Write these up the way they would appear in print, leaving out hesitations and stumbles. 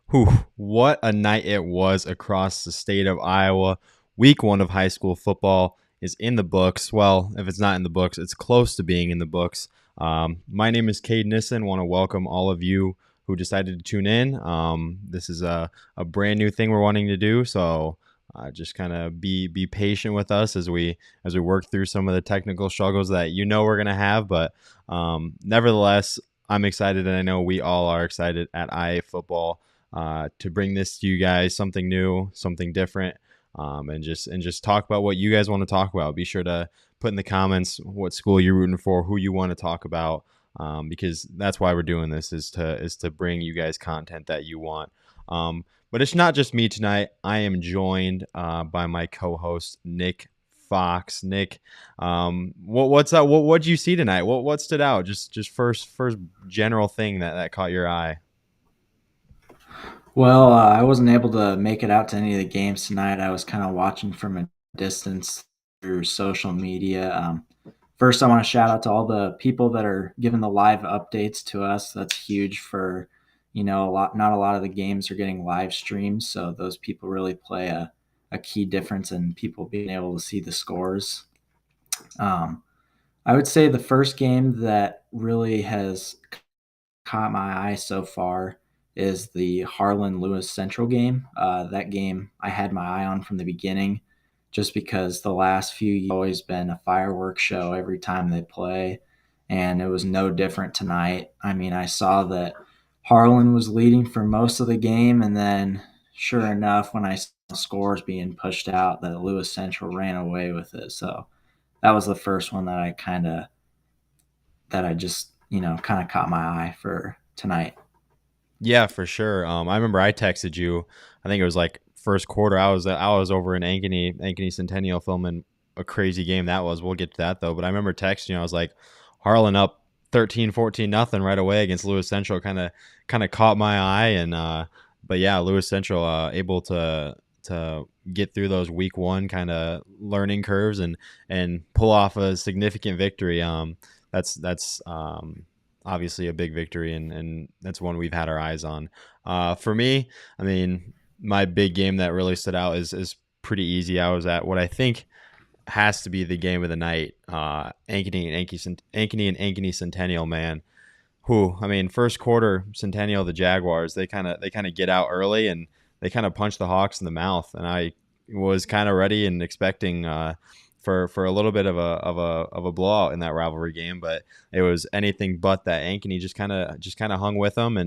Whew, what a night it was across the state of Iowa. Week one of high school football is in the books. Well, if it's not in the books, it's close to being in the books. My name is Cade Nissen. Want to welcome all of you who decided to tune in. This is a brand new thing we're wanting to do, so just kind of be patient with us as we work through some of the technical struggles that we're gonna have. But nevertheless, I'm excited, and I know we all are excited at IA football to bring this to you guys, something new, something different, and just talk about what you guys want to talk about. Be sure to put in the comments what school you're rooting for, who you want to talk about, because that's why we're doing this is to bring you guys content that you want. But it's not just me tonight. I am joined by my co-host Nick Fox. Nick, what's up? What'd you see tonight? What stood out? Just first general thing that caught your eye. Well, I wasn't able to make it out to any of the games tonight. I was kind of watching from a distance through social media. First, I want to shout out to all the people that are giving the live updates to us. That's huge for, a lot. Not a lot of the games are getting live streams, so those people really play a key difference in people being able to see the scores. Um, I would say the first game that really has caught my eye so far is the Harlan Lewis Central game. That game I had my eye on from the beginning, just because the last few years always been a fireworks show every time they play, and it was no different tonight. I mean, I saw that Harlan was leading for most of the game, and then sure enough, when I saw scores being pushed out, that Lewis Central ran away with it. So that was the first one that I just kind of caught my eye for tonight. Yeah, for sure. I remember I texted you. I think it was like first quarter. I was over in Ankeny Centennial filming a crazy game that was. We'll get to that though. But I remember texting you. I was like, Harlan up 13-14 nothing right away against Lewis Central. Kind of caught my eye. And but yeah, Lewis Central able to get through those week one kind of learning curves and pull off a significant victory. That's obviously a big victory, and that's one we've had our eyes on. For me, I mean, my big game that really stood out is pretty easy. I was at what I think has to be the game of the night, Ankeny Centennial, man. Who I mean, first quarter Centennial, the Jaguars, they kind of get out early and they kind of punch the Hawks in the mouth, and I was kind of ready and expecting for a little bit of a blowout in that rivalry game, but it was anything but that. Ankeny just kind of hung with them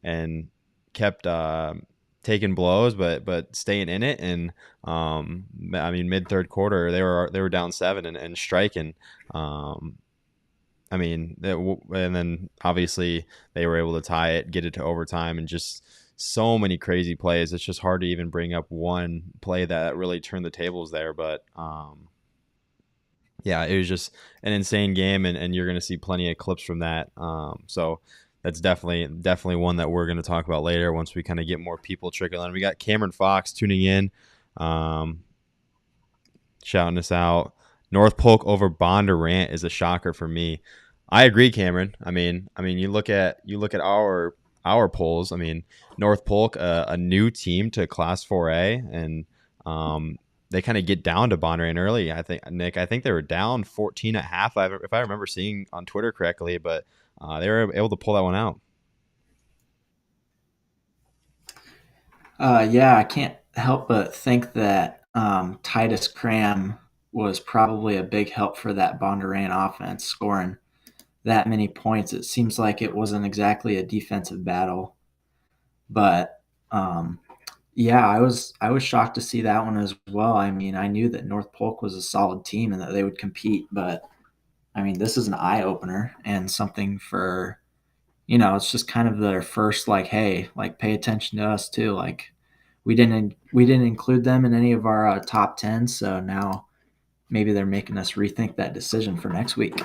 and kept taking blows, but staying in it. And I mean, mid third quarter, they were down seven and striking. Um, I mean, and then obviously they were able to tie it, get it to overtime, and just so many crazy plays. It's just hard to even bring up one play that really turned the tables there, but. Yeah, it was just an insane game, and you're going to see plenty of clips from that. So that's definitely one that we're going to talk about later once we kind of get more people trickling in. We got Cameron Fox tuning in, um, shouting us out. North Polk over Bondurant is a shocker for me. I agree, Cameron. I mean, you look at our polls. I mean, North Polk, a new team to Class 4A, and um, they kind of get down to Bondurant early. I think Nick. I think they were down 14 at half, if I remember seeing on Twitter correctly. But they were able to pull that one out. Yeah, I can't help but think that Titus Cram was probably a big help for that Bondurant offense, scoring that many points. It seems like it wasn't exactly a defensive battle, but yeah, I was shocked to see that one as well. I mean, I knew that North Polk was a solid team and that they would compete, but I mean, this is an eye opener and something for it's just kind of their first like, hey, like pay attention to us too. Like we didn't include them in any of our top 10, so now maybe they're making us rethink that decision for next week.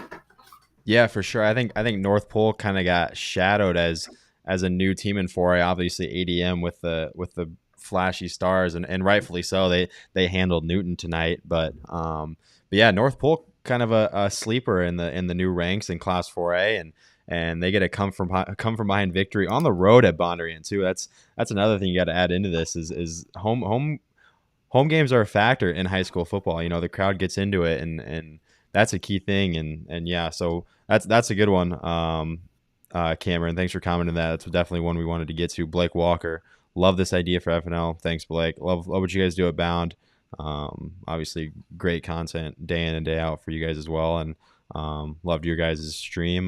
Yeah, for sure. I think North Pole kind of got shadowed as a new team in 4A. Obviously, ADM with the flashy stars, and rightfully so. They handled Newton tonight, but yeah, North Pole kind of a sleeper in the new ranks in Class 4A, and they get a come from behind victory on the road at Bondurant too. That's another thing you got to add into this is home games are a factor in high school football. The crowd gets into it, and that's a key thing. And yeah, so that's a good one. Cameron, thanks for commenting that. That's definitely one we wanted to get to. Blake Walker, love this idea for FNL. Thanks, Blake. Love what you guys do at Bound. Obviously, great content day in and day out for you guys as well, and loved your guys' stream.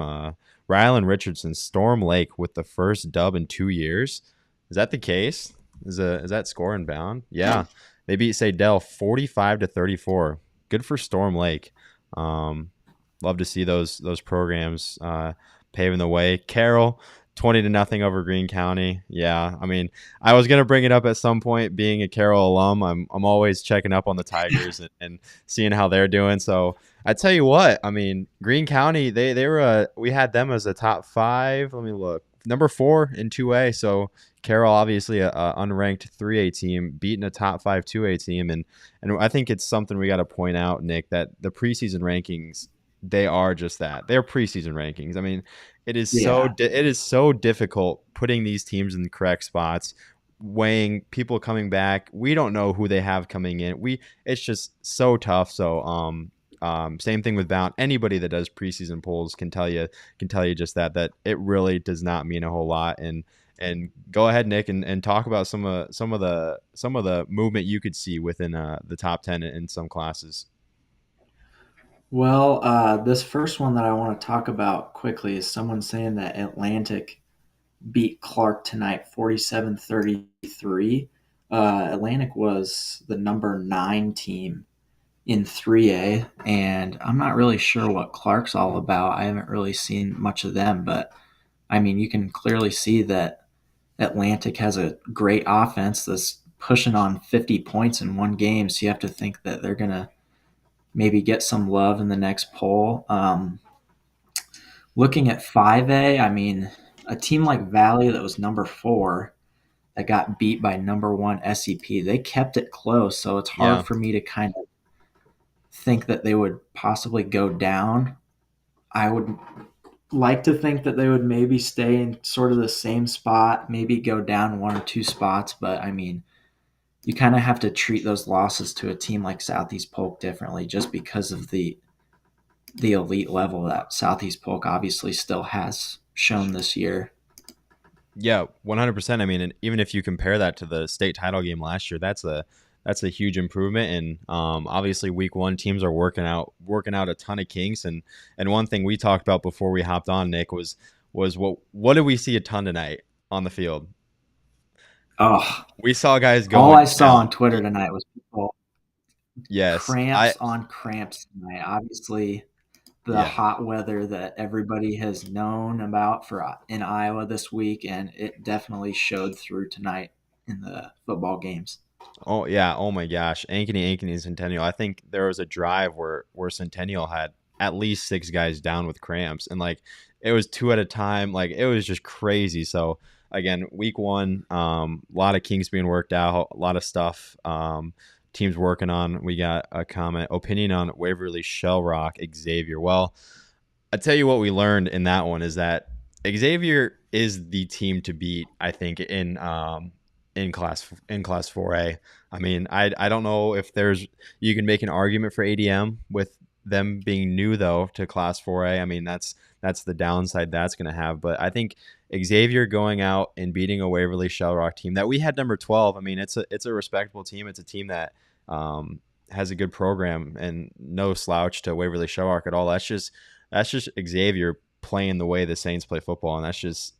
Rylan Richardson, Storm Lake with the first dub in 2 years. Is that the case? Is that score in Bound? Yeah. They beat Sadell 45-34. Good for Storm Lake. Love to see those programs paving the way. Carroll 20-0 over Greene County. Yeah, I mean, I was gonna bring it up at some point. Being a Carroll alum, I'm always checking up on the Tigers and seeing how they're doing. So I tell you what, I mean, Greene County they were we had them as a top 5. Let me look, number 4 in 2A. So Carroll, obviously a unranked 3A team, beating a top 5 2A team, and I think it's something we got to point out, Nick, that the preseason rankings, they are just that. They're preseason rankings. I mean, it is so difficult putting these teams in the correct spots, weighing people coming back. We don't know who they have coming in. It's just so tough. So same thing with Bound. Anybody that does preseason polls can tell you just that it really does not mean a whole lot. And go ahead, Nick, and talk about some of the movement you could see within the top 10 in some classes. Well, this first one that I want to talk about quickly is someone saying that Atlantic beat Clark tonight 47-33. Atlantic was the number 9 team in 3A, and I'm not really sure what Clark's all about. I haven't really seen much of them, but I mean, you can clearly see that Atlantic has a great offense that's pushing on 50 points in one game, so you have to think that they're going to maybe get some love in the next poll. Looking at 5A, I mean, a team like Valley that was number 4 that got beat by number 1 SEP, they kept it close, so it's hard Yeah. for me to kind of think that they would possibly go down. I would like to think that they would maybe stay in sort of the same spot, maybe go down 1 or 2 spots, but I mean, you kind of have to treat those losses to a team like Southeast Polk differently just because of the elite level that Southeast Polk obviously still has shown this year. Yeah, 100%. I mean, and even if you compare that to the state title game last year, that's a huge improvement. And obviously, week 1 teams are working out a ton of kinks. And one thing we talked about before we hopped on, Nick, was what did we see a ton tonight on the field? Oh, We saw guys going. all I saw on Twitter tonight was people Yes, cramps on cramps tonight. Obviously, the yeah. hot weather that everybody has known about for in Iowa this week, and it definitely showed through tonight in the football games. Oh yeah. Oh my gosh. Ankeny Centennial. I think there was a drive where Centennial had at least 6 guys down with cramps, and like it was 2 at a time. Like it was just crazy. So again, week 1, a lot of kinks being worked out, a lot of stuff. Teams working on. We got a comment opinion on Waverly Shell Rock Xavier. Well, I tell you what we learned in that one is that Xavier is the team to beat. I think in class 4A. I mean, I don't know if you can make an argument for ADM with them being new though to class 4A. I mean, that's the downside that's going to have. But I think Xavier going out and beating a Waverly Shell Rock team that we had number 12. I mean, it's a respectable team. It's a team that has a good program and no slouch to Waverly Shell Rock at all. That's just Xavier playing the way the Saints play football, and that's just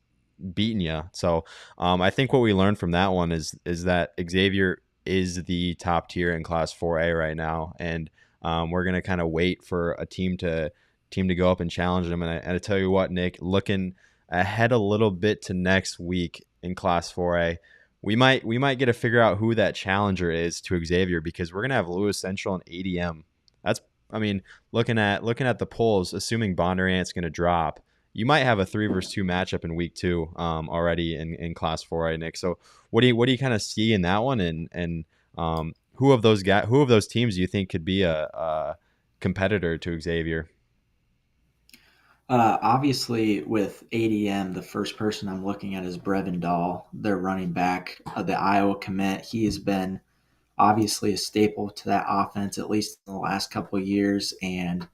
beating you. So I think what we learned from that one is that Xavier is the top tier in class 4A right now, and we're gonna kind of wait for a team to go up and challenge them. And I tell you what, Nick, looking ahead a little bit to next week in class 4A, we might get to figure out who that challenger is to Xavier, because we're gonna have Lewis Central and ADM. That's, I mean, looking at the polls, assuming Bondurant's gonna drop, you might have a 3 versus 2 matchup in week 2 already in class 4A, Nick. So what do you kind of see in that one, and who of those teams do you think could be a competitor to Xavier? Obviously, with ADM, the first person I'm looking at is Brevin Dahl, their running back, the Iowa commit. He has been obviously a staple to that offense, at least in the last couple of years. And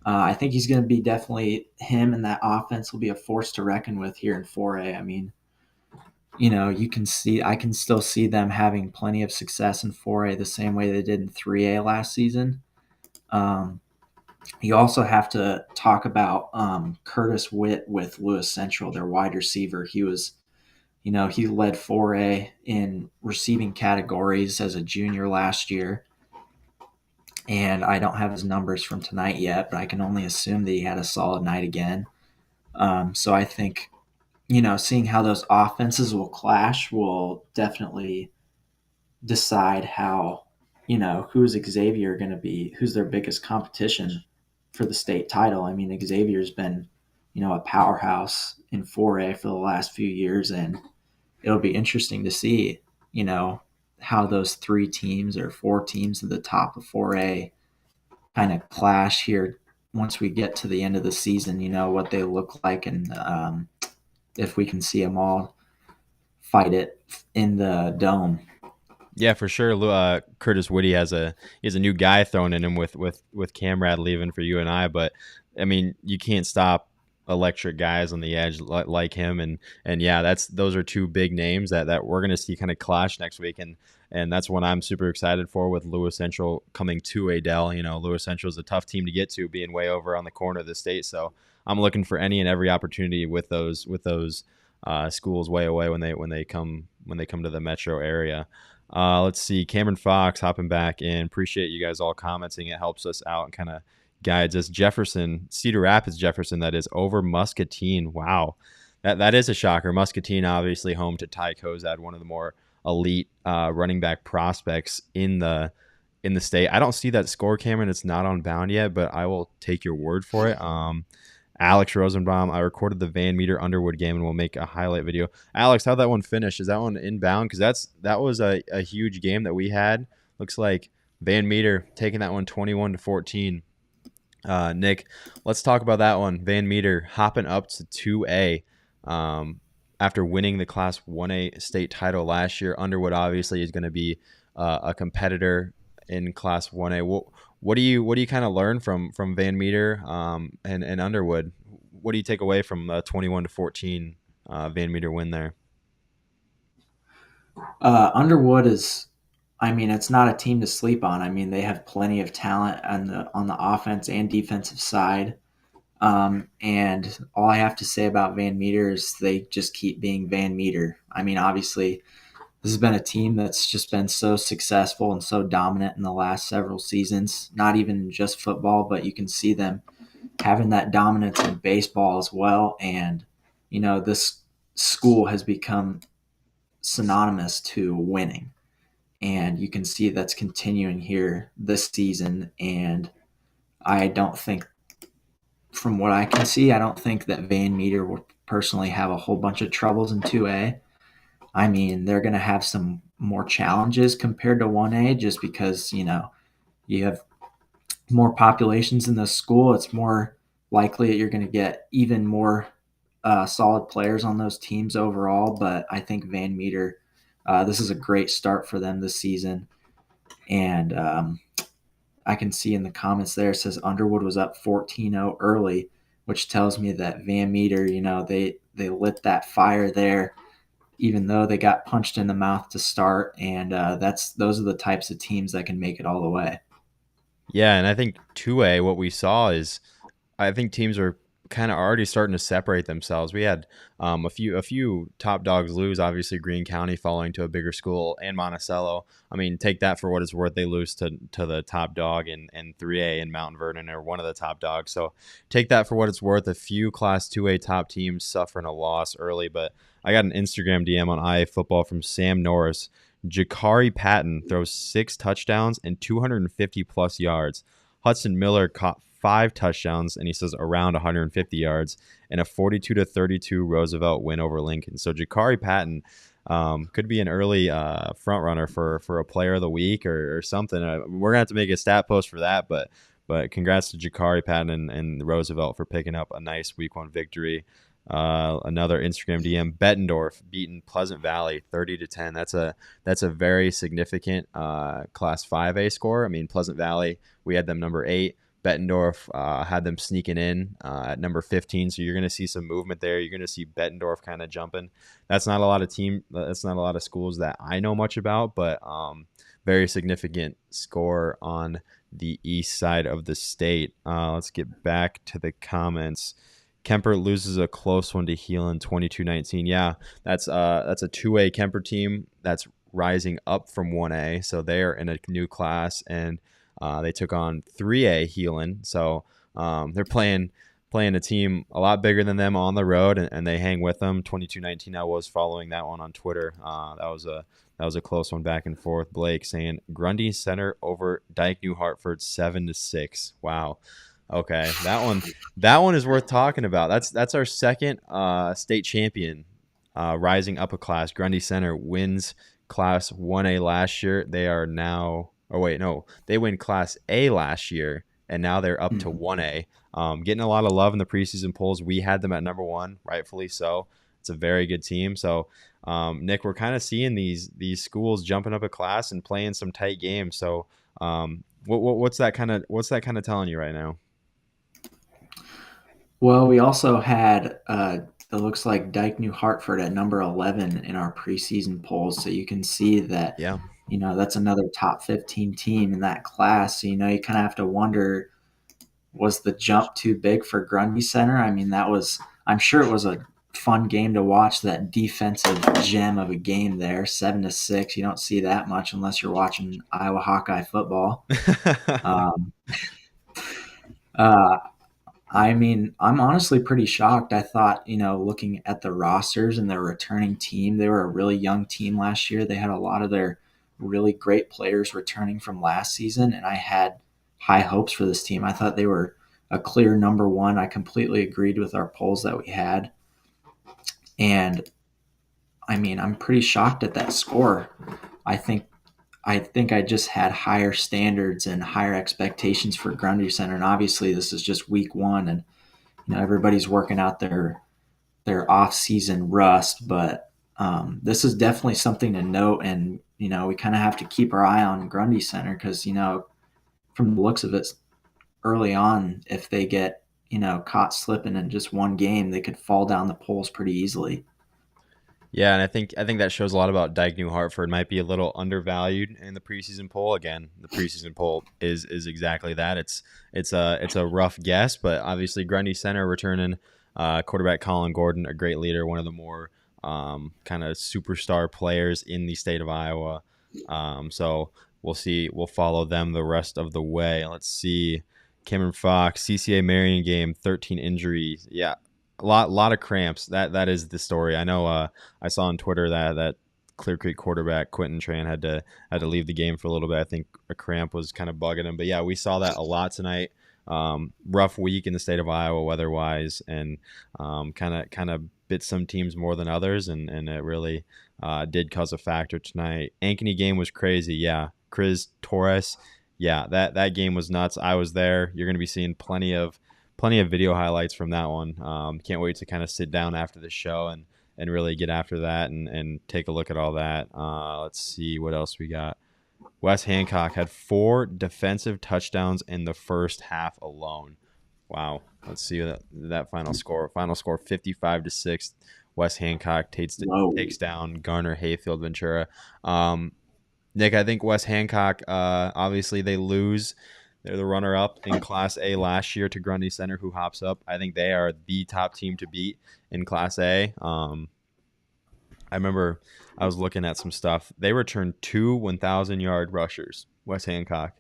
I think he's going to be definitely him, and that offense will be a force to reckon with here in 4A. I mean, you can see, I can still see them having plenty of success in 4A the same way they did in 3A last season. Um, you also have to talk about Curtis Witt with Lewis Central, their wide receiver. He led 4A in receiving categories as a junior last year. And I don't have his numbers from tonight yet, but I can only assume that he had a solid night again. So I think, seeing how those offenses will clash will definitely decide how, who's Xavier going to be, who's their biggest competition for the state title. I mean, Xavier's been, a powerhouse in 4A for the last few years, and it'll be interesting to see, how those three teams or four teams at the top of 4A kind of clash here once we get to the end of the season, what they look like, and if we can see them all fight it in the dome. Yeah, for sure. Curtis Woody he has a new guy thrown in him with Camrad leaving for UNI, but I mean you can't stop electric guys on the edge like him, and yeah, those are two big names that we're gonna see kind of clash next week, and that's one I'm super excited for with Lewis Central coming to Adel. Lewis Central is a tough team to get to, being way over on the corner of the state, so I'm looking for any and every opportunity with those schools way away when they come to the metro area. Let's see. Cameron Fox hopping back in. Appreciate you guys all commenting. It helps us out and kind of guides us. Jefferson, Cedar Rapids Jefferson, that is over Muscatine. Wow. That is a shocker. Muscatine, obviously home to Ty Kozad, one of the more elite running back prospects in the state. I don't see that score, Cameron. It's not on Bound yet, but I will take your word for it. Alex Rosenbaum, I recorded the Van Meter Underwood game and we'll make a highlight video. Alex, how'd that one finish? Is that one inbound? Because that was a huge game that we had. Looks like Van Meter taking that one 21-14. Nick, let's talk about that one. Van Meter hopping up to 2A after winning the Class 1A state title last year. Underwood obviously is going to be a competitor in Class 1A. What do you kind of learn from Van Meter and Underwood? What do you take away from the 21-14 Van Meter win there? Underwood is, I mean, it's not a team to sleep on. I mean, they have plenty of talent on the offense and defensive side. And all I have to say about Van Meter is they just keep being Van Meter. I mean, obviously, this has been a team that's just been so successful and so dominant in the last several seasons, not even just football, but you can see them having that dominance in baseball as well. And, this school has become synonymous to winning. And you can see that's continuing here this season. And I don't think, from what I can see, I don't think that Van Meter will personally have a whole bunch of troubles in 2A. I mean, they're going to have some more challenges compared to 1A just because, you have more populations in the school. It's more likely that you're going to get even more solid players on those teams overall. But I think Van Meter, this is a great start for them this season. And I can see in the comments there, it says Underwood was up 14-0 early, which tells me that Van Meter, they lit that fire there even though they got punched in the mouth to start, and those are the types of teams that can make it all the way. Yeah, and I think 2A, what we saw is I think teams are kind of already starting to separate themselves. We had a few top dogs lose. Obviously, Greene County falling to a bigger school, and Monticello. I mean, take that for what it's worth. They lose to the top dog in 3A in Mount Vernon, or one of the top dogs. So take that for what it's worth. A few Class 2A top teams suffering a loss early, but I got an Instagram DM on IA Football from Sam Norris. Jakari Patton throws 6 touchdowns and 250 plus yards. Hudson Miller caught 5 touchdowns, and he says around 150 yards, and a 42-32 Roosevelt win over Lincoln. So Jakari Patton could be an early front runner for a player of the week or something. We're gonna have to make a stat post for that, but But congrats to Jakari Patton and Roosevelt for picking up a nice week 1 victory. Another Instagram DM: Bettendorf beating Pleasant Valley 30-10. That's a very significant Class 5A score. I mean, Pleasant Valley, we had them number 8. Bettendorf had them sneaking in at number 15. So you're going to see some movement there. You're going to see Bettendorf kind of jumping. That's not a lot of schools that I know much about, but very significant score on the east side of the state. Let's get back to the comments. Kemper loses a close one to Heelan 22-19. Yeah, that's a 2A Kemper team that's rising up from 1A. So they're in a new class, and they took on 3A Heelan. So they're playing a team a lot bigger than them on the road, and they hang with them 22-19. I was following that one on Twitter. That was a close one back and forth. Blake saying Grundy Center over Dike New Hartford 7-6. Wow. Okay, that one is worth talking about. That's our second state champion, rising up a class. Grundy Center wins Class 1A last year. They are now. Oh wait, no, they win Class A last year, and now they're up to 1A. Getting a lot of love in the preseason polls. We had them at number 1, rightfully so. It's a very good team. So, Nick, we're kind of seeing these schools jumping up a class and playing some tight games. So, what's that kind of telling you right now? Well, we also had it looks like Dike New Hartford at number 11 in our preseason polls. So you can see that, Yeah. that's another top 15 team in that class. So, you kind of have to wonder, was the jump too big for Grundy Center? I mean, I'm sure it was a fun game to watch, that defensive gem of a game there, 7-6. You don't see that much unless you're watching Iowa Hawkeye football. Um, uh, I mean, I'm honestly pretty shocked. I thought, looking at the rosters and their returning team, they were a really young team last year. They had a lot of their really great players returning from last season, and I had high hopes for this team. I thought they were a clear number 1. I completely agreed with our polls that we had. And I mean, I'm pretty shocked at that score. I think I just had higher standards and higher expectations for Grundy Center, and obviously this is just week 1, and everybody's working out their off-season rust, but this is definitely something to note. And we kind of have to keep our eye on Grundy Center because from the looks of it, early on, if they get caught slipping in just one game, they could fall down the polls pretty easily. Yeah, and I think that shows a lot about Dike New Hartford. Might be a little undervalued in the preseason poll. Again, the preseason poll is exactly that. It's a rough guess, but obviously Grundy Center returning quarterback Colin Gordon, a great leader, one of the more kind of superstar players in the state of Iowa. So we'll see. We'll follow them the rest of the way. Let's see. Cameron Fox, CCA Marion game, 13 injuries. Yeah, a lot of cramps. That is the story. I know. I saw on Twitter that Clear Creek quarterback Quentin Tran had to leave the game for a little bit. I think a cramp was kind of bugging him. But yeah, we saw that a lot tonight. Rough week in the state of Iowa weather-wise, and kind of bit some teams more than others, and it really did cause a factor tonight. Ankeny game was crazy. Yeah, Chris Torres. Yeah, that game was nuts. I was there. You're going to be seeing plenty of video highlights from that one. Can't wait to kind of sit down after the show and really get after that and take a look at all that. Let's see what else we got. Wes Hancock had 4 defensive touchdowns in the first half alone. Wow. Let's see that final score. Final score 55-6. Wes Hancock takes down Garner Hayfield Ventura. Nick, I think Wes Hancock, obviously they lose. They're the runner-up in Class A last year to Grundy Center, who hops up. I think they are the top team to beat in Class A. I remember I was looking at some stuff. They returned 2 1,000-yard rushers. Wes Hancock.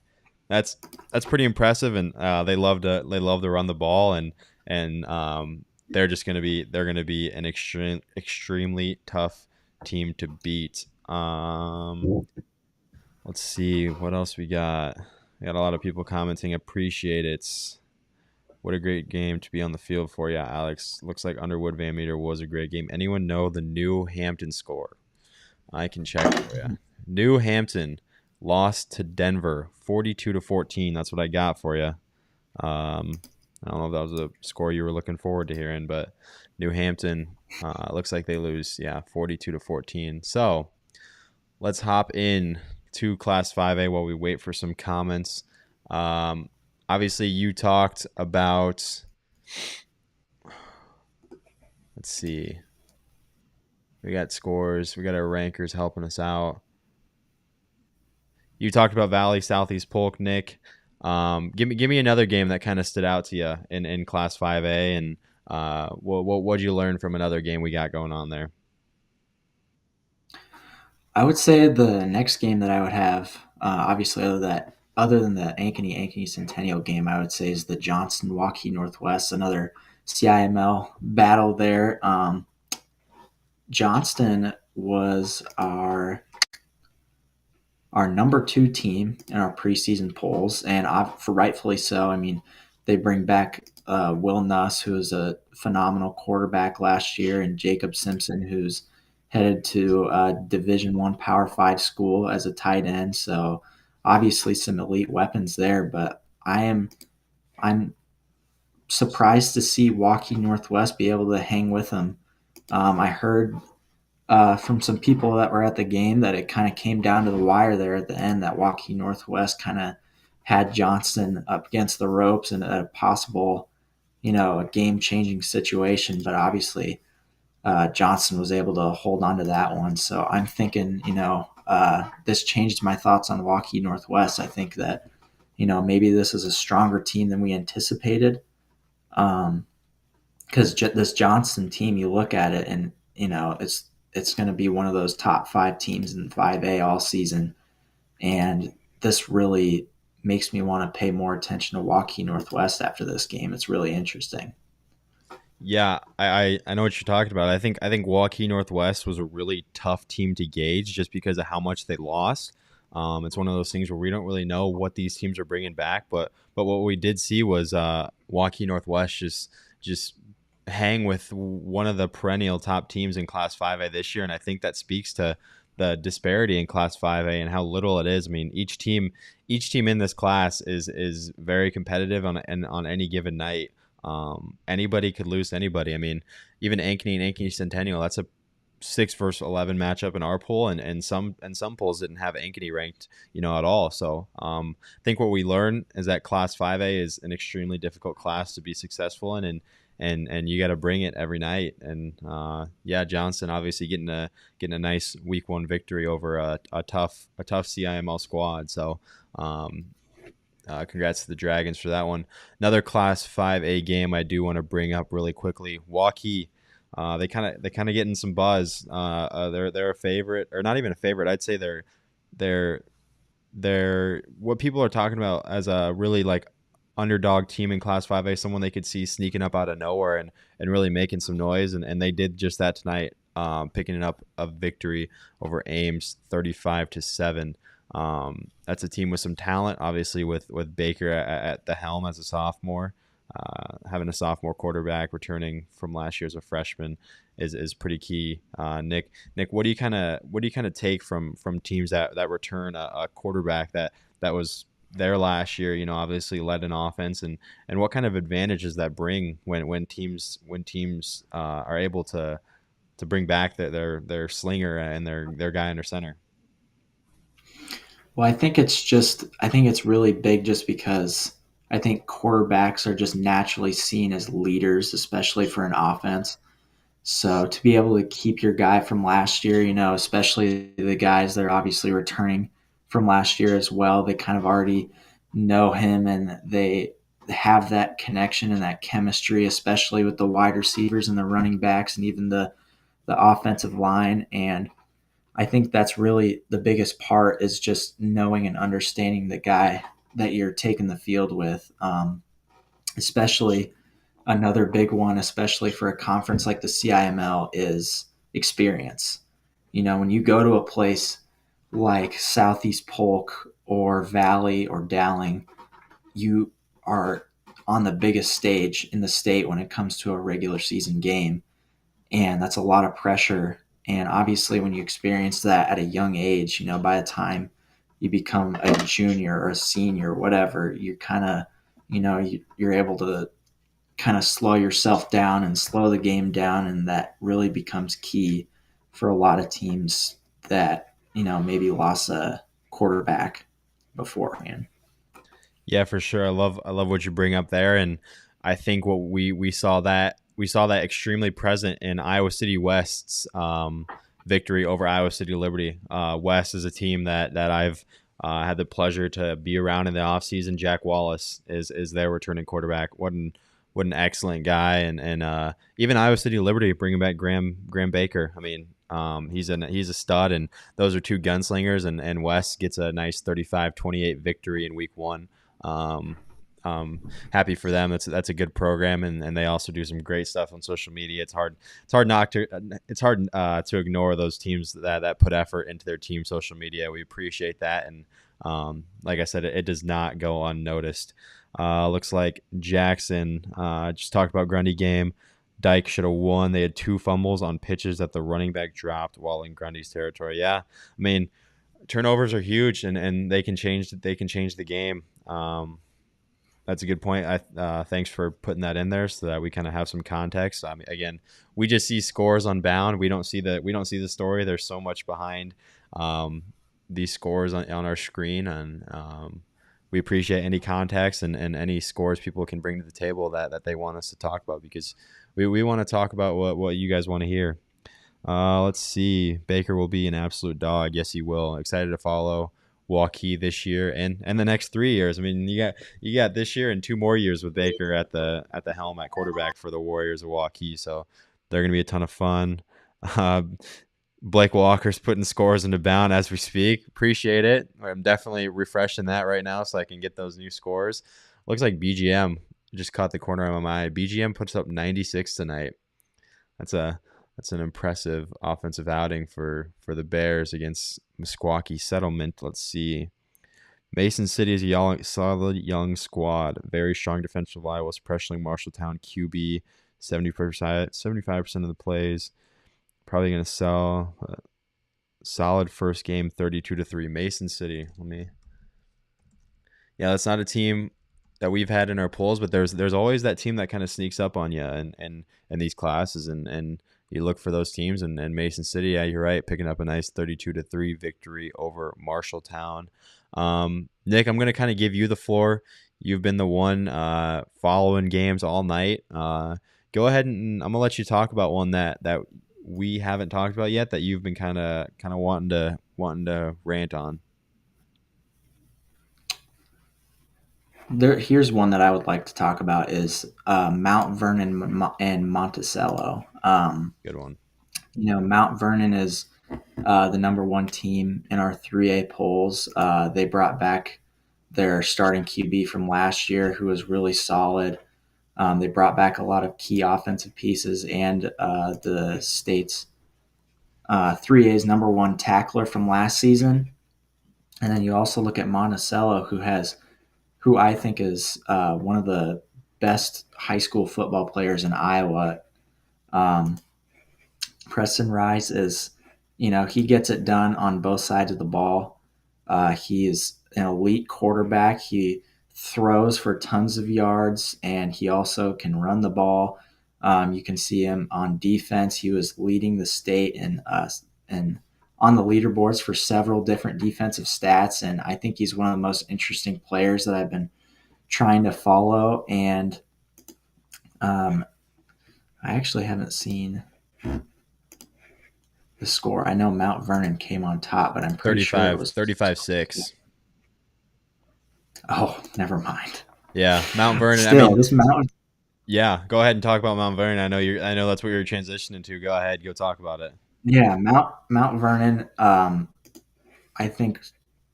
That's pretty impressive, and they love to run the ball, and they're going to be an extremely tough team to beat. Let's see what else we got. We got a lot of people commenting. Appreciate it. What a great game to be on the field for. Yeah, Alex. Looks like Underwood Van Meter was a great game. Anyone know the New Hampton score? I can check for you. New Hampton lost to Denver 42-14. That's what I got for you. I don't know if that was a score you were looking forward to hearing, but New Hampton looks like they lose, yeah, 42-14. So let's hop in to Class 5A while we wait for some comments. Um, Obviously, you talked about, let's see, we got scores, we got our rankers helping us out. You talked about Valley Southeast Polk, Nick. Give me another game that kind of stood out to you in Class 5A, and what'd you learn from another game we got going on there? I would say the next game that I would have, obviously, other than the Ankeny Centennial game, I would say is the Johnston Waukee Northwest, another CIML battle there. Johnston was our number two team in our preseason polls, and for rightfully so. I mean, they bring back Will Nuss, who was a phenomenal quarterback last year, and Jacob Simpson, who's headed to Division One Power Five school as a tight end. So obviously some elite weapons there. But I'm surprised to see Waukee Northwest be able to hang with them. I heard from some people that were at the game that it kind of came down to the wire there at the end, that Waukee Northwest kind of had Johnston up against the ropes and a possible, a game changing situation. But obviously, Johnston was able to hold on to that one. So I'm thinking, this changed my thoughts on Waukee Northwest. I think that, maybe this is a stronger team than we anticipated. Because this Johnston team, you look at it and it's going to be one of those top five teams in 5A all season, and this really makes me want to pay more attention to Waukee Northwest after this game. It's really interesting. Yeah, I know what you're talking about. I think Waukee Northwest was a really tough team to gauge just because of how much they lost. It's one of those things where we don't really know what these teams are bringing back, but what we did see was Waukee Northwest just hang with one of the perennial top teams in Class 5A this year, and I think that speaks to the disparity in Class 5A and how little it is. I mean, each team in this class is very competitive on any given night. Anybody could lose to anybody. I mean, even Ankeny Centennial, that's a 6 versus 11 matchup in our poll, and some polls didn't have Ankeny ranked, at all. So I think what we learn is that Class 5A is an extremely difficult class to be successful in, and you got to bring it every night. And yeah, Johnston obviously getting a nice week 1 victory over a tough CIML squad. So congrats to the Dragons for that one. Another Class 5A game I do want to bring up really quickly. Waukee, they kind of getting some buzz. They're a favorite, or not even a favorite. I'd say they're what people are talking about as a really like underdog team in Class 5A, someone they could see sneaking up out of nowhere and really making some noise, and they did just that tonight, picking up a victory over Ames 35-7. That's a team with some talent, obviously with Baker at the helm as a sophomore. Having a sophomore quarterback returning from last year as a freshman is pretty key. Nick, what do you kind of take from teams that return a quarterback that was there last year? Obviously led an offense, and what kind of advantage does that bring when teams are able to bring back their slinger and their guy under center? Well, I think it's really big just because I think quarterbacks are just naturally seen as leaders, especially for an offense. So to be able to keep your guy from last year, especially the guys that are obviously returning from last year as well, they kind of already know him and they have that connection and that chemistry, especially with the wide receivers and the running backs and even the offensive line. And I think that's really the biggest part, is just knowing and understanding the guy that you're taking the field with. Especially another big one, especially for a conference like the CIML, is experience. When you go to a place like Southeast Polk or Valley or Dowling, you are on the biggest stage in the state when it comes to a regular season game. And that's a lot of pressure. And obviously, when you experience that at a young age, by the time you become a junior or a senior or whatever, you're kind of you're able to kind of slow yourself down and slow the game down, and that really becomes key for a lot of teams that maybe lost a quarterback beforehand. Yeah, for sure. I love what you bring up there, and I think what we saw that extremely present in Iowa City West's victory over Iowa City Liberty. West is a team that I've had the pleasure to be around in the offseason. Jack Wallace is their returning quarterback. What an excellent guy, and even Iowa City Liberty bringing back Graham Baker. I mean, he's a stud, and those are two gunslingers, and West gets a nice 35-28 victory in week 1. um, Happy for them. That's a good program, and they also do some great stuff on social media. It's hard to ignore those teams that put effort into their team social media. We appreciate that, and like I said, it does not go unnoticed. Looks like Jackson just talked about Grundy game. Dyke should have won. They had 2 fumbles on pitches that the running back dropped while in Grundy's territory. Yeah, I mean, turnovers are huge, and they can change the game. That's a good point. Thanks for putting that in there so that we kind of have some context. I mean, again, we just see scores unbound. We don't see the story. There's so much behind um, these scores on our screen, and we appreciate any context and any scores people can bring to the table that they want us to talk about, because we want to talk about what you guys want to hear. Let's see. Baker will be an absolute dog. Yes, he will. Excited to follow Waukee this year and the next 3 years. I mean, you got this year and 2 more years with Baker at the helm at quarterback for the Warriors of Waukee. So they're gonna be a ton of fun. Uh, Blake Walker's putting scores into bound as we speak. Appreciate it. I'm definitely refreshing that right now so I can get those new scores. Looks like BGM just caught the corner of my eye. BGM puts up 96 tonight. That's a that's an impressive offensive outing for the Bears against Meskwaki Settlement. Let's see. Mason City is a solid young squad. Very strong defensive line was pressuring Marshalltown QB 75% of the plays. Probably going to sell. Solid first game 32-3. Mason City. Yeah, that's not a team that we've had in our polls, but there's always that team that kind of sneaks up on you and these classes, and you look for those teams, and Mason City, yeah, you're right, picking up a nice 32-3 victory over Marshalltown. Nick, I'm gonna kind of give you the floor. You've been the one following games all night. Go ahead, and I'm gonna let you talk about one that we haven't talked about yet that you've been kind of wanting to rant on. Here's one that I would like to talk about is Mount Vernon and Monticello. Good one. Mount Vernon is the number one team in our 3A polls. They brought back their starting QB from last year, who was really solid. They brought back a lot of key offensive pieces, and the state's 3A's number one tackler from last season. And then you also look at Monticello, who I think is one of the best high school football players in Iowa. Um, Preston Rice is, he gets it done on both sides of the ball. He is an elite quarterback. He throws for tons of yards, and he also can run the ball. You can see him on defense. He was leading the state and on the leaderboards for several different defensive stats, and I think he's one of the most interesting players that I've been trying to follow. And I actually haven't seen the score. I know Mount Vernon came on top, but I'm pretty sure it 35, was. 35-6. Oh, never mind. Yeah, Mount Vernon. I Still, mean, this mountain. yeah. Go ahead and talk about Mount Vernon. I know that's what you're transitioning to. Go ahead. Go talk about it. Yeah, Mount Vernon. I think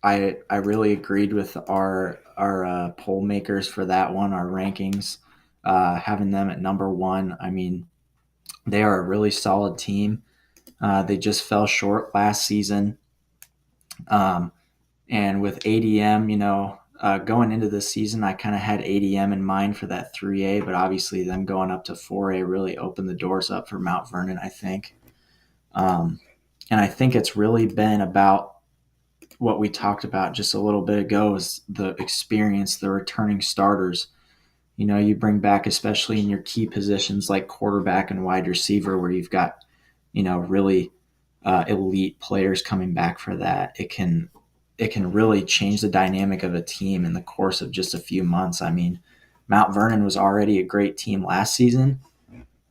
I really agreed with our poll makers for that one. Our rankings, having them at number one. I mean, they are a really solid team. They just fell short last season. Um, And with ADM, going into this season, I kind of had ADM in mind for that 3A, but obviously them going up to 4A really opened the doors up for Mount Vernon, I think. Um, and I think it's really been about what we talked about just a little bit ago is the experience, the returning starters. You bring back, especially in your key positions like quarterback and wide receiver, where you've got, really elite players coming back for that. It can really change the dynamic of a team in the course of just a few months. I mean, Mount Vernon was already a great team last season,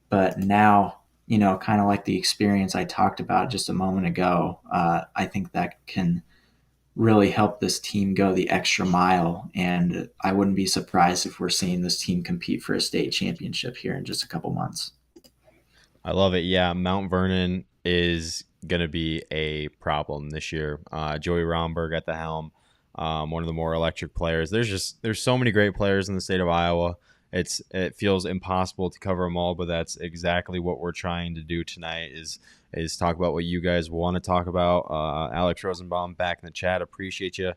but now, kind of like the experience I talked about just a moment ago, I think that can really help this team go the extra mile. And I wouldn't be surprised if we're seeing this team compete for a state championship here in just a couple months. I love it. Yeah, Mount Vernon is going to be a problem this year. Joey Romberg at the helm, one of the more electric players. There's so many great players in the state of Iowa. It feels impossible to cover them all, but that's exactly what we're trying to do tonight. Is talk about what you guys want to talk about. Alex Rosenbaum back in the chat. Appreciate you.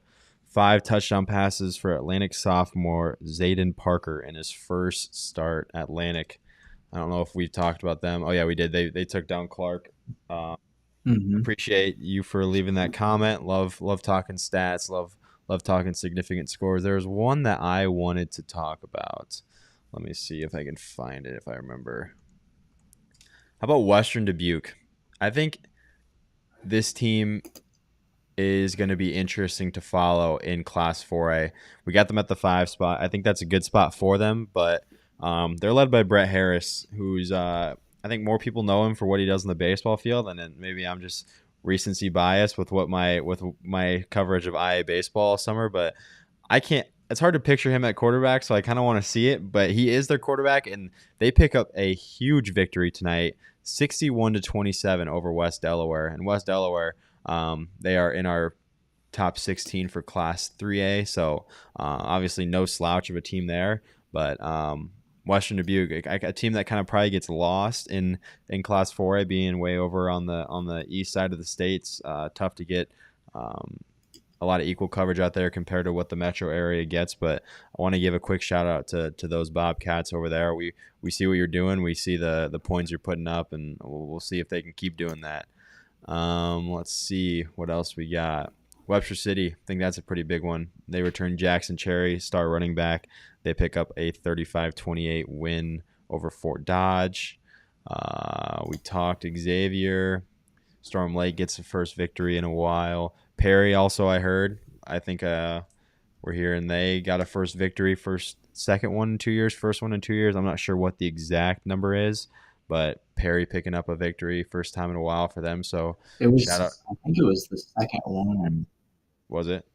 5 touchdown passes for Atlantic sophomore Zayden Parker in his first start at Atlantic. I don't know if we've talked about them. Oh yeah, we did. They took down Clark. Uh, Mm-hmm. Appreciate you for leaving that comment. Love talking stats. Love talking significant scores. There's one that I wanted to talk about. Let me see if I can find it if I remember. How about Western Dubuque? I think this team is going to be interesting to follow in Class 4A. We got them at the 5 spot. I think that's a good spot for them, but they're led by Brett Harris, who's I think more people know him for what he does in the baseball field, and then maybe I'm just recency bias with my coverage of IA baseball all summer, but I can't. It's hard to picture him at quarterback, so I kind of want to see it. But he is their quarterback, and they pick up a huge victory tonight, 61-27 over West Delaware. And West Delaware, they are in our top 16 for Class 3A, so obviously no slouch of a team there. But Western Dubuque, a team that kind of probably gets lost in Class 4A, being way over on the east side of the states. Tough to get. A lot of equal coverage out there compared to what the metro area gets. But I want to give a quick shout out to those Bobcats over there. We see what you're doing. We see the points you're putting up, and we'll see if they can keep doing that. Let's see what else we got. Webster City, I think that's a pretty big one. They return Jackson Cherry, star running back. They pick up a 35-28 win over Fort Dodge. We talked Xavier. Storm Lake gets the first victory in a while. Perry also, I heard. I think we're hearing they got a first victory, second one in 2 years, first one in 2 years. I'm not sure what the exact number is, but Perry picking up a victory, first time in a while for them. So It shout out. was, I think it was the second one, and Was it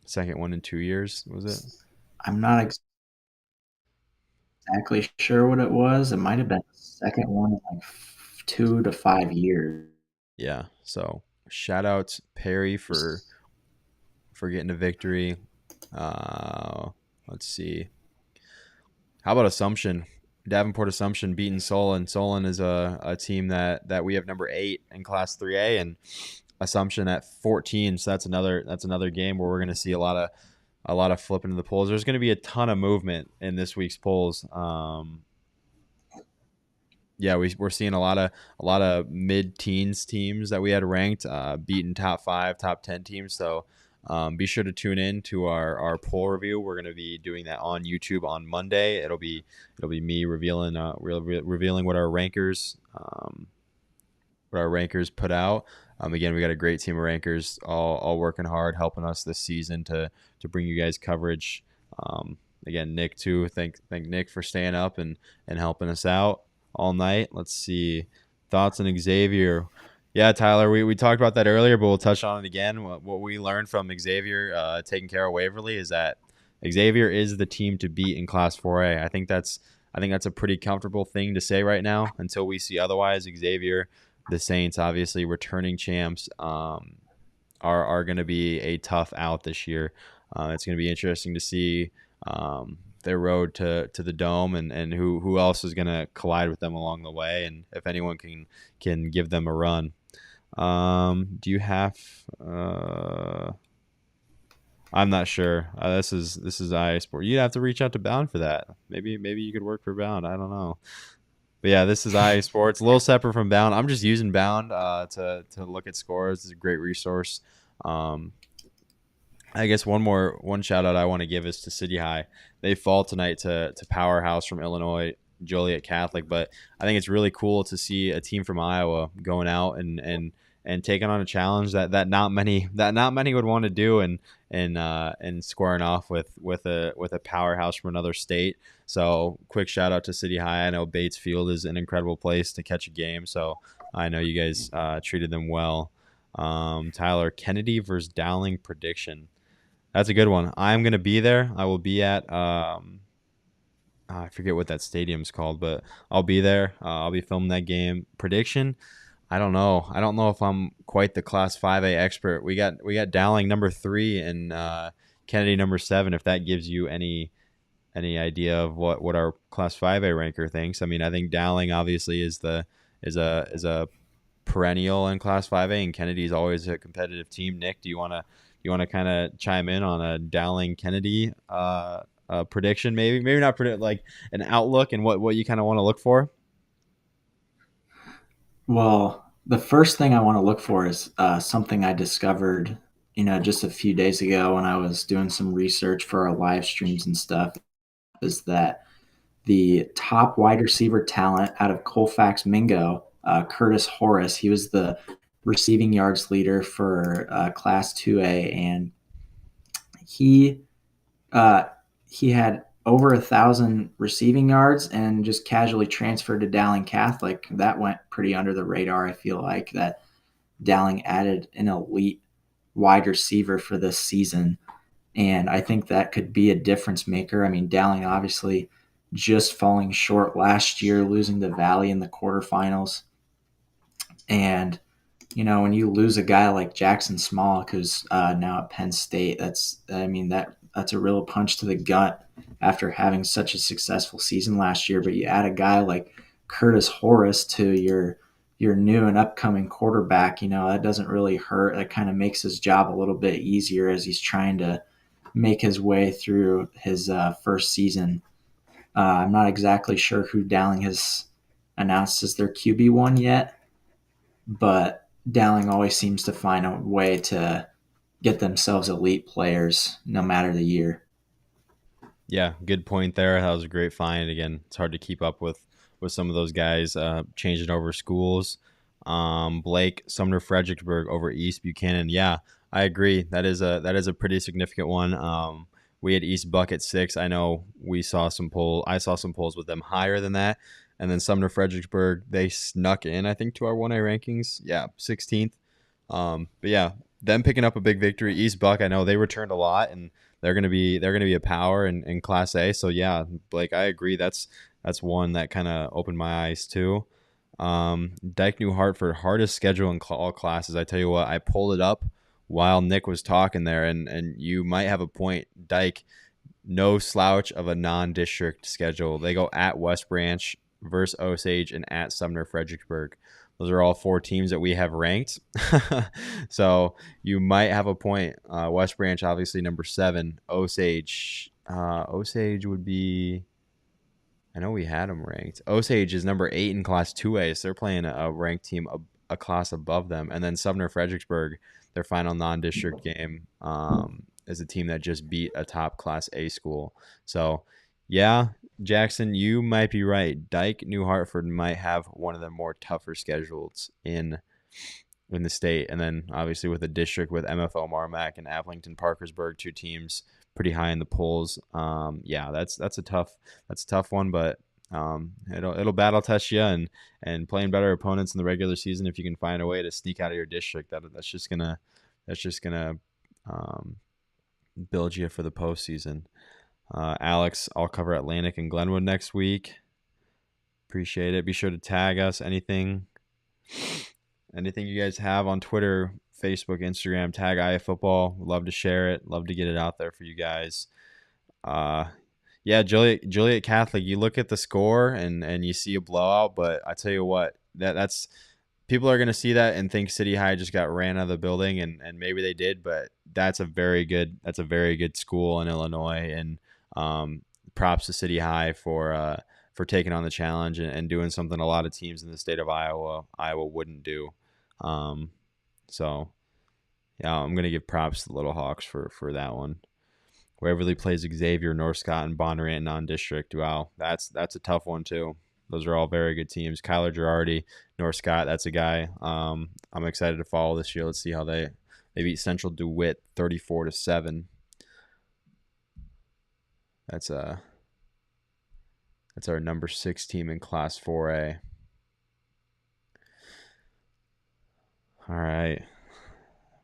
second one in 2 years? Was it? I'm not exactly sure what it was. It might have been the second one in like 2 to 5 years. Yeah. So shout out Perry for getting a victory. Uh, let's see. How about Assumption? Davenport Assumption beating Solon. Solon is a team that we have number 8 in Class 3A, and Assumption at 14. So that's another game where we're going to see a lot of flipping to the polls. There's going to be a ton of movement in this week's polls. Yeah, we're seeing a lot of mid-teens teams that we had ranked beating top 5, top 10 teams. So be sure to tune in to our poll review. We're going to be doing that on YouTube on Monday. It'll be me revealing what our rankers put out. Again, we got a great team of rankers, all working hard, helping us this season to bring you guys coverage. Again, Nick too. Thank Nick for staying up and helping us out all night. Let's see. Thoughts on Xavier? Yeah, Tyler, we talked about that earlier, but we'll touch on it again. What we learned from Xavier taking care of Waverly is that Xavier is the team to beat in Class 4A. I think that's a pretty comfortable thing to say right now until we see otherwise. Xavier, the Saints, obviously returning champs, are going to be a tough out this year. It's going to be interesting to see their road to the Dome and who else is going to collide with them along the way, and if anyone can give them a run. Do you have? I'm not sure. This is IA Sport. You'd have to reach out to Bound for that. Maybe you could work for Bound. I don't know. But yeah, this is IA Sports. A little separate from Bound. I'm just using Bound to look at scores. It's a great resource. Um, I guess one shout out I want to give is to City High. They fall tonight to Powerhouse from Illinois, Joliet Catholic. But I think it's really cool to see a team from Iowa going out and taking on a challenge that not many would want to do, and squaring off with a powerhouse from another state. So quick shout out to City High. I know Bates Field is an incredible place to catch a game. So I know you guys treated them well. Tyler, Kennedy versus Dowling prediction. That's a good one. I'm gonna be there. I will be at I forget what that stadium's called, but I'll be there. I'll be filming that game. Prediction? I don't know. I don't know if I'm quite the Class 5A expert. We got Dowling number 3 and Kennedy number 7. If that gives you any idea of what our Class 5A ranker thinks. I mean, I think Dowling obviously is a perennial in Class 5A, and Kennedy's always a competitive team. Nick, do you want to kind of chime in on a Dowling Kennedy prediction? Maybe not predict, like an outlook and what you kind of want to look for. Well, the first thing I want to look for is something I discovered, just a few days ago when I was doing some research for our live streams and stuff. Is that the top wide receiver talent out of Colfax Mingo, Curtis Horace? He was the receiving yards leader for Class 2A, and he uh, he had over 1,000 receiving yards and just casually transferred to Dowling Catholic. That went pretty under the radar. I feel like that Dowling added an elite wide receiver for this season, and I think that could be a difference maker. I mean, Dowling obviously just falling short last year, losing to Valley in the quarterfinals. And, when you lose a guy like Jackson Small, who's now at Penn State, that's a real punch to the gut after having such a successful season last year. But you add a guy like Curtis Horace to your new and upcoming quarterback, that doesn't really hurt. That kind of makes his job a little bit easier as he's trying to make his way through his first season. I'm not exactly sure who Dowling has announced as their QB1 yet, but Dowling always seems to find a way to get themselves elite players no matter the year. Yeah, good point there. That was a great find. Again, it's hard to keep up with some of those guys changing over schools. Blake Sumner Fredericksburg over East Buchanan. Yeah, I agree. That is a pretty significant one. We had East Buck at 6. I know we saw some poll. I saw some polls with them higher than that, and then Sumner Fredericksburg they snuck in. I think to our 1A rankings. Yeah, 16th. But yeah, them picking up a big victory. East Buck, I know they returned a lot, and they're gonna be a power in Class A. So yeah, Blake, I agree. That's one that kind of opened my eyes too. Dyke New Hartford, hardest schedule in all classes. I tell you what, I pulled it up while Nick was talking there, and you might have a point. Dyke, no slouch of a non-district schedule. They go at West Branch versus Osage and at Sumner Fredericksburg. Those are all 4 teams that we have ranked. So you might have a point. West Branch, obviously number 7. Osage would be. I know we had them ranked. Osage is number 8 in Class 2A, so they're playing a ranked team a class above them. And then Sumner Fredericksburg, their final non-district game, is a team that just beat a top Class A school. So, yeah, Jackson, you might be right. Dyke New Hartford might have one of the more tougher schedules in the state. And then obviously with the district with MFO Marmac and Aplington Parkersburg, 2 teams pretty high in the polls. Yeah, that's a tough one, but it'll battle test you, and playing better opponents in the regular season. If you can find a way to sneak out of your district, that's just gonna um, build you for the postseason. Alex, I'll cover Atlantic and Glenwood next week. Appreciate it. Be sure to tag us. Anything you guys have on Twitter, Facebook, Instagram, tag IF Football. Love to share it. Love to get it out there for you guys. Uh, yeah, Joliet Catholic. You look at the score and you see a blowout, but I tell you what, that's people are gonna see that and think City High just got ran out of the building, and maybe they did, but that's a very good school in Illinois, and props to City High for taking on the challenge and doing something a lot of teams in the state of Iowa wouldn't do. Um, so Yeah, I'm gonna give props to the Little Hawks for that one. Waverly plays Xavier, North Scott, and Bondurant non-district. Wow, that's a tough one too. Those are all very good teams. Kyler Girardi, North Scott, that's a guy. I'm excited to follow this year. Let's see how they beat Central DeWitt 34-7. That's a that's our number 6 team in Class 4A. All right,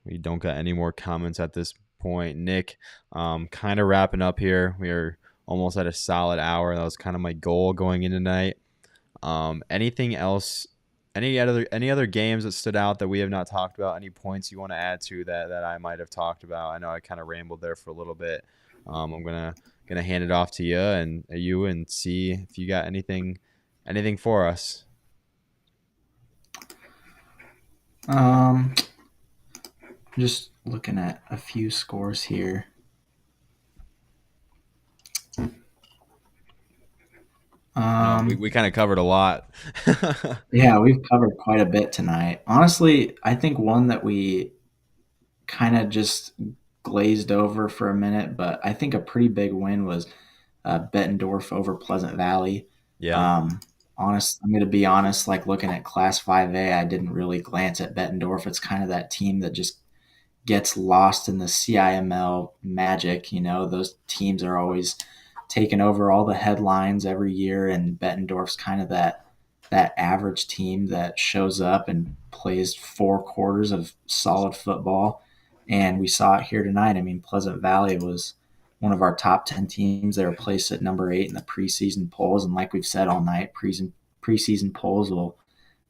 we don't got any more comments at this point. Nick, kind of wrapping up here. We are almost at a solid hour. That was kind of my goal going in tonight. Anything else? Any other games that stood out that we have not talked about? Any points you want to add to that I might have talked about? I know I kind of rambled there for a little bit. I'm gonna hand it off to you and see if you got anything for us. Um, just looking at a few scores here. No, we kind of covered a lot. Yeah, we've covered quite a bit tonight. Honestly, I think one that we kind of just glazed over for a minute, but I think a pretty big win was Bettendorf over Pleasant Valley. Yeah, Um, I'm going to be honest. Like looking at Class 5A, I didn't really glance at Bettendorf. It's kind of that team that just gets lost in the CIML magic. You know, those teams are always taking over all the headlines every year, and Bettendorf's kind of that average team that shows up and plays 4 quarters of solid football. And we saw it here tonight. I mean, Pleasant Valley was one of our top 10 teams. They were placed at number 8 in the preseason polls. And like we've said all night, preseason polls will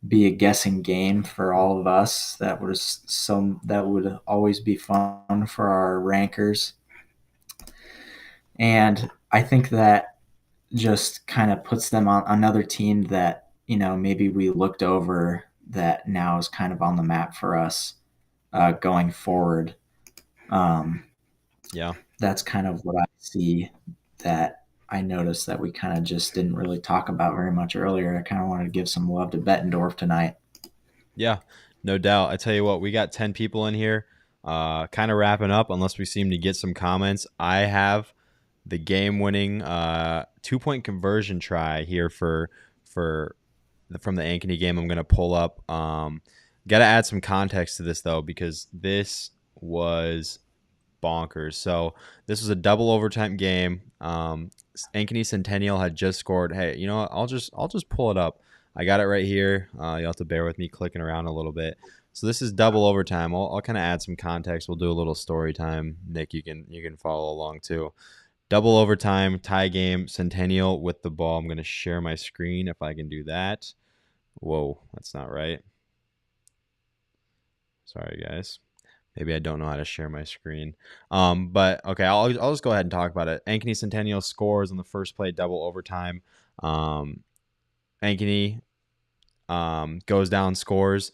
be a guessing game for all of us. That would always be fun for our rankers. And I think that just kind of puts them on another team that, maybe we looked over that now is kind of on the map for us going forward. Um, yeah. that's kind of what I see that I noticed that we kind of just didn't really talk about very much earlier. I kind of wanted to give some love to Bettendorf tonight. Yeah, no doubt. I tell you what, we got 10 people in here. Kind of wrapping up, unless we seem to get some comments. I have the game-winning 2-point conversion try here from the Ankeny game. I'm going to pull up. Got to add some context to this, though, because this was bonkers. So this was a double overtime game. Ankeny Centennial had just scored. Hey, you know what? I'll just pull it up. I got it right here. You'll have to bear with me clicking around a little bit. So this is double overtime. I'll kind of add some context. We'll do a little story time. Nick, you can follow along too. Double overtime tie game. Centennial with the ball. I'm going to share my screen if I can do that. Whoa, that's not right. Sorry, guys. Maybe I don't know how to share my screen. But okay, I'll just go ahead and talk about it. Ankeny Centennial scores on the first play, double overtime. Ankeny goes down, scores,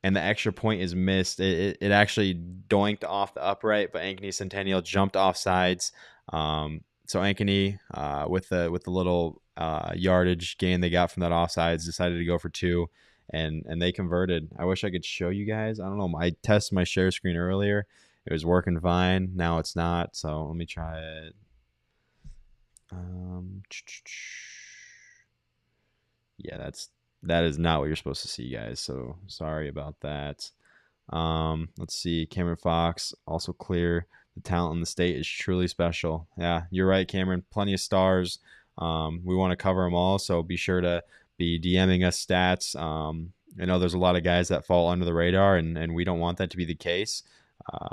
and the extra point is missed. It actually doinked off the upright, but Ankeny Centennial jumped off sides. So Ankeny, with the little yardage gain they got from that offsides, decided to go for 2. And they converted. I wish I could show you guys. I don't know. I tested my share screen earlier. It was working fine. Now it's not. So let me try it. Yeah, that is not what you're supposed to see, guys. So sorry about that. Let's see. Cameron Fox also clear. The talent in the state is truly special. Yeah, you're right, Cameron. Plenty of stars. We want to cover them all. So be sure to be DMing us stats. I know there's a lot of guys that fall under the radar, and we don't want that to be the case.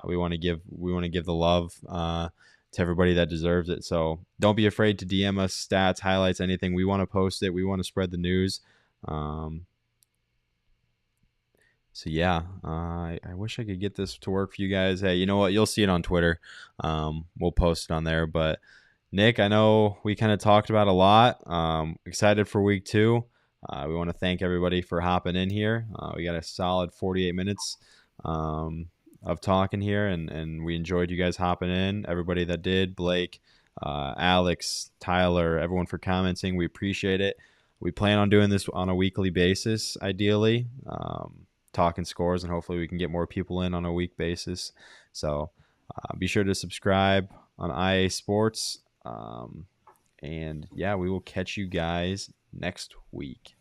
We want to give the love to everybody that deserves it. So don't be afraid to DM us stats, highlights, anything. We want to post it. We want to spread the news. So yeah, I wish I could get this to work for you guys. Hey, you know what? You'll see it on Twitter. We'll post it on there. But Nick, I know we kind of talked about a lot. Excited for week 2. We want to thank everybody for hopping in here. We got a solid 48 minutes of talking here, and we enjoyed you guys hopping in. Everybody that did, Blake, Alex, Tyler, everyone for commenting. We appreciate it. We plan on doing this on a weekly basis, ideally. talking scores, and hopefully we can get more people in on a week basis. So be sure to subscribe on IA Sports. And yeah, we will catch you guys next week.